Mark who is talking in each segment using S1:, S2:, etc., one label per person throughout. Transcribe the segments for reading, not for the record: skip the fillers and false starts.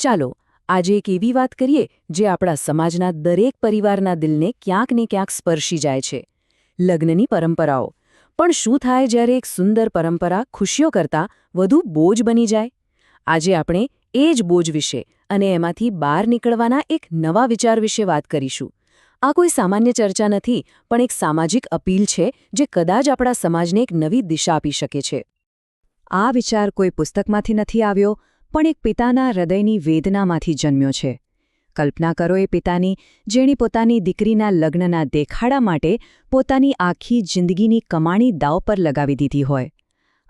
S1: ચાલો આજે એક એવી વાત કરીએ જે આપણા સમાજના દરેક પરિવારના દિલને ક્યાંક ને ક્યાંક સ્પર્શી જાય છે લગ્નની પરંપરાઓ. પણ શું થાય જ્યારે એક સુંદર પરંપરા ખુશીઓ કરતાં વધુ બોજ બની જાય? આજે આપણે એ જ બોજ વિશે અને એમાંથી બહાર નીકળવાના એક નવા વિચાર વિશે વાત કરીશું. આ કોઈ સામાન્ય ચર્ચા નથી, પણ એક સામાજિક અપીલ છે જે કદાચ આપણા સમાજને એક નવી દિશા આપી શકે છે.
S2: આ વિચાર કોઈ પુસ્તકમાંથી નથી આવ્યો, પણ એક પિતાના હૃદયની વેદનામાંથી જન્મ્યો છે. કલ્પના કરો એ પિતાની, જેણે પોતાની દીકરીના લગ્નના દેખાડા માટે પોતાની આખી જિંદગીની કમાણી દાવ પર લગાવી દીધી હોય.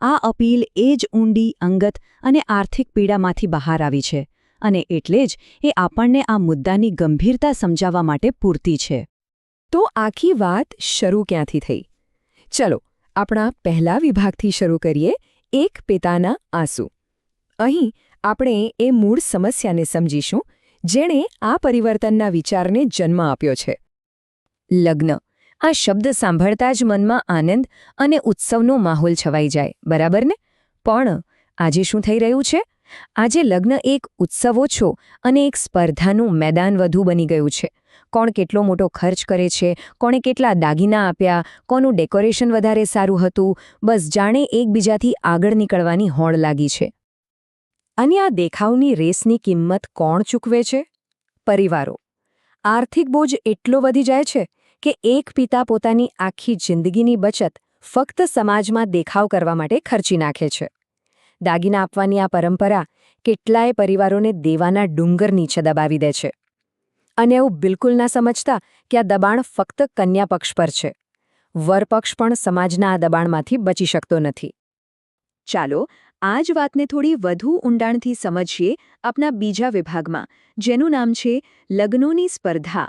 S2: આ અપીલ એ જ ઊંડી, અંગત અને આર્થિક પીડામાંથી બહાર આવી છે, અને એટલે જ એ આપણને આ મુદ્દાની ગંભીરતા સમજાવવા માટે પૂરતી છે.
S3: તો આખી વાત શરૂ ક્યાંથી થઈ? ચલો, આપણા પહેલા વિભાગથી શરૂ કરીએ, એક પિતાના આંસુ. અહીં આપણે એ મૂળ સમસ્યાને સમજીશું જેણે આ પરિવર્તનના વિચારને જન્મ આપ્યો છે. લગ્ન. આ શબ્દ સાંભળતા જ મનમાં આનંદ અને ઉત્સવનો માહોલ છવાઈ જાય, બરાબર ને? પણ આજે શું થઈ રહ્યું છે? આજે લગ્ન એક ઉત્સવ ઓછો અને એક સ્પર્ધાનું મેદાન વધુ બની ગયું છે. કોણ કેટલો મોટો ખર્ચ કરે છે, કોણે કેટલા દાગીના આપ્યા, કોનું ડેકોરેશન વધારે સારું હતું, બસ જાણે એકબીજાથી આગળ નીકળવાની હોડ લાગી છે. અને આ દેખાવની રેસની કિંમત કોણ ચૂકવે છે? પરિવારો. આર્થિક બોજ એટલો વધી જાય છે કે એક પિતા પોતાની આખી જિંદગીની બચત ફક્ત સમાજમાં દેખાવ કરવા માટે ખર્ચી નાખે છે. દાગીના આપવાની આ પરંપરા કેટલાય પરિવારોને દેવાના ડુંગર નીચે દબાવી દે છે. અને એવું બિલકુલ ના સમજતા કે આ દબાણ ફક્ત કન્યા પક્ષ પર છે. વરપક્ષ પણ સમાજના આ દબાણમાંથી બચી શકતો નથી. ચાલો આ જ વાતને થોડી વધુ ઊંડાણથી સમજીએ આપણા બીજા વિભાગમાં, જેનું નામ છે લગ્નોની સ્પર્ધા.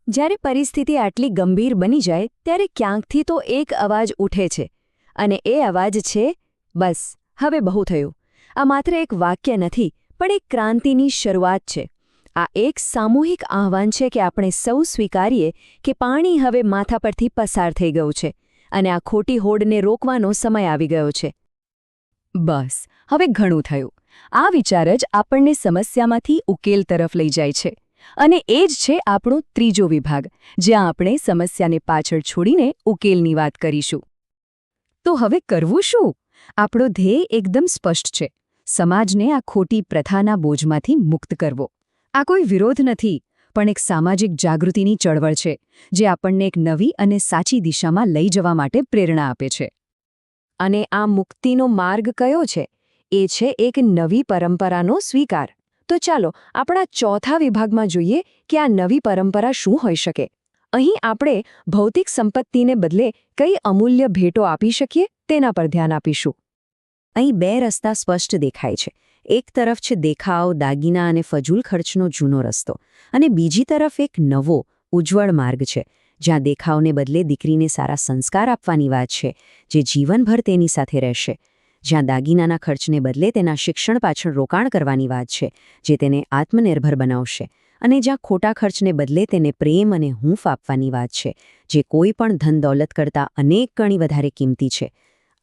S3: જ્યારે પરિસ્થિતિ આટલી ગંભીર બની જાય ત્યારે ક્યાંકથી તો એક અવાજ ઉઠે છે, અને એ અવાજ છે, બસ હવે બહુ થયું. આ માત્ર એક વાક્ય નથી, પણ એક ક્રાંતિની શરૂઆત છે. આ એક સામૂહિક આહ્વાન છે કે આપણે સૌ સ્વીકારીએ કે પાણી હવે માથા પરથી પસાર થઈ ગયું છે અને આ ખોટી હોડને રોકવાનો સમય આવી ગયો છે. બસ હવે ઘણું થયું. આ વિચાર જ આપણને સમસ્યામાંથી ઉકેલ તરફ લઈ જાય છે. અને એ જ છે આપણો ત્રીજો વિભાગ, જ્યાં આપણે સમસ્યાને પાછળ છોડીને ઉકેલની વાત કરીશું. તો હવે કરવું શું? આપણો ધ્યેય એકદમ સ્પષ્ટ છે. સમાજને આ ખોટી પ્રથાના બોજમાંથી મુક્ત કરવો. આ કોઈ વિરોધ નથી, પણ એક સામાજિક જાગૃતિની ચળવળ છે, જે આપણને એક નવી અને સાચી દિશામાં લઈ જવા માટે પ્રેરણા આપે છે. અને આ મુક્તિનો માર્ગ કયો છે? એ છે એક નવી પરંપરાનો સ્વીકાર. તો ચાલો આપણા ચોથા વિભાગમાં જોઈએ કે આ નવી પરંપરા શું હોઈ શકે. અહીં આપણે ભૌતિક સંપત્તિને બદલે કઈ અમૂલ્ય ભેટો આપી શકીએ તેના પર ધ્યાન આપીશું. અહીં બે રસ્તા સ્પષ્ટ દેખાય છે. એક તરફ છે દેખાવ, દાગીના અને ફજૂલ ખર્ચનો જૂનો રસ્તો, અને બીજી તરફ એક નવો, ઉજ્જવળ માર્ગ છે, જ્યાં દેખાવને બદલે દીકરીને સારા સંસ્કાર આપવાની વાત છે, જે જીવનભર તેની સાથે રહેશે. જ્યાં દાગીનાના ખર્ચને બદલે તેના શિક્ષણ પાછળ રોકાણ કરવાની વાત છે, જે તેને આત્મનિર્ભર બનાવશે. અને જ્યાં ખોટા ખર્ચને બદલે તેને પ્રેમ અને હૂંફ આપવાની વાત છે, જે કોઈ પણ ધન દોલત કરતાં અનેક ગણી વધારે કિંમતી છે.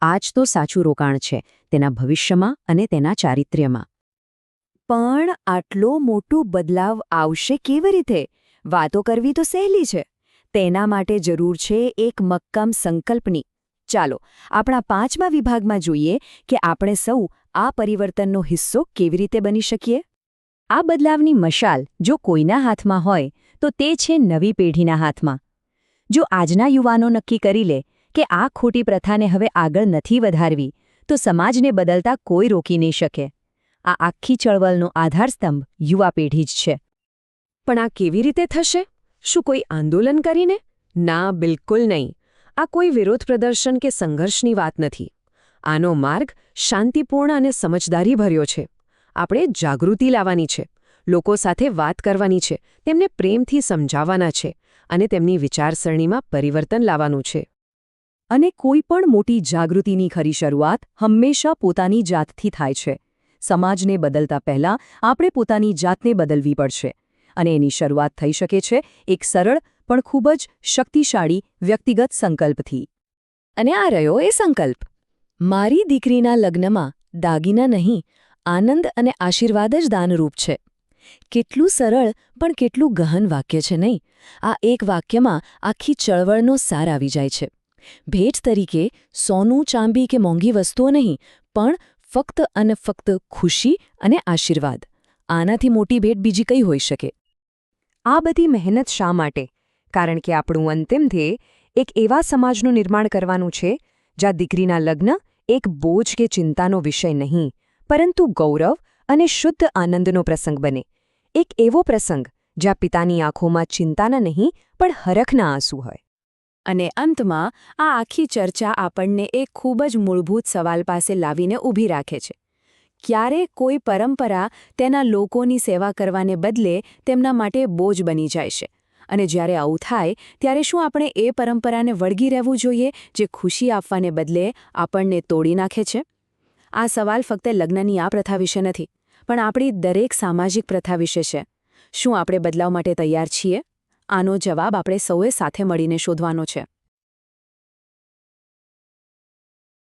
S3: આ જ તો સાચું રોકાણ છે, તેના ભવિષ્યમાં અને તેના ચારિત્ર્યમાં. પણ આટલો મોટો બદલાવ આવશે કેવી રીતે? વાતો કરવી તો સહેલી છે. તેના માટે જરૂર છે એક મક્કમ સંકલ્પની. ચાલો આપણા પાંચમા વિભાગમાં જોઈએ કે આપણે સૌ આ પરિવર્તનનો હિસ્સો કેવી રીતે બની શકીએ. આ બદલાવની મશાલ જો કોઈના હાથમાં હોય તો તે છે નવી પેઢીના હાથમાં. જો આજના યુવાનો નક્કી કરી લે કે આ ખોટી પ્રથાને હવે આગળ નથી વધારવી, તો સમાજને બદલતા કોઈ રોકી નહીં શકે. આ આખી ચળવળનો આધારસ્તંભ યુવા પેઢી જ છે. પણ આ કેવી રીતે થશે? શું કોઈ આંદોલન કરીને? ના, બિલકુલ નહીં. આ કોઈ વિરોધ પ્રદર્શન કે સંઘર્ષની વાત નથી. આનો માર્ગ શાંતિપૂર્ણ અને સમજદારીભર્યો છે. આપણે જાગૃતિ લાવવાની છે, લોકો સાથે વાત કરવાની છે, તેમને પ્રેમથી સમજાવવાના છે, અને તેમની વિચારસરણીમાં પરિવર્તન લાવવાનું છે. અને કોઈ પણ મોટી જાગૃતિની ખરી શરૂઆત હંમેશા પોતાની જાતથી થાય છે. સમાજને બદલતા પહેલાં આપણે પોતાની જાતને બદલવી પડશે. અને એની શરૂઆત થઈ શકે છે એક સરળ પણ ખૂબ જ શક્તિશાળી વ્યક્તિગત સંકલ્પથી. અને આ રહ્યો એ સંકલ્પ. મારી દીકરીના લગ્નમાં દાગીના નહીં,
S1: આનંદ અને આશીર્વાદ જ દાનરૂપ છે. કેટલું સરળ પણ કેટલું ગહન વાક્ય છે નહીં? આ એક વાક્યમાં આખી ચળવળનો સાર આવી જાય છે. ભેટ તરીકે સોનું, ચાંદી કે મોંઘી વસ્તુઓ નહીં, પણ ફક્ત અને ફક્ત ખુશી અને આશીર્વાદ. આનાથી મોટી ભેટ બીજી કઈ હોઈ શકે?
S3: આ બધી મહેનત શા માટે? કારણ કે આપણું અંતિમ ધ્યેય એક એવા સમાજનું નિર્માણ કરવાનું છે જ્યાં દીકરીના લગ્ન એક બોજ કે ચિંતાનો વિષય નહીં, પરંતુ ગૌરવ અને શુદ્ધ આનંદનો પ્રસંગ બને. એક એવો પ્રસંગ જ્યાં પિતાની આંખોમાં ચિંતાના નહીં પણ હરખના આંસુ હોય.
S1: અને અંતમાં આ આખી ચર્ચા આપણને એક ખૂબ જ મૂળભૂત સવાલ પાસે લાવીને ઊભી રાખે છે. ક્યારે કોઈ પરંપરા તેના લોકોની સેવા કરવાને બદલે તેમના માટે બોજ બની જાય છે? અને જ્યારે આવું થાય ત્યારે શું આપણે એ પરંપરાને વળગી રહેવું જોઈએ જે ખુશી આપવાને બદલે આપણને તોડી નાખે છે? આ સવાલ ફક્ત લગ્નની આ પ્રથા વિશે નથી, પણ આપણી દરેક સામાજિક પ્રથા વિશે છે. શું આપણે બદલાવ માટે તૈયાર છીએ? આનો જવાબ આપણે સૌએ સાથે મળીને શોધવાનો છે.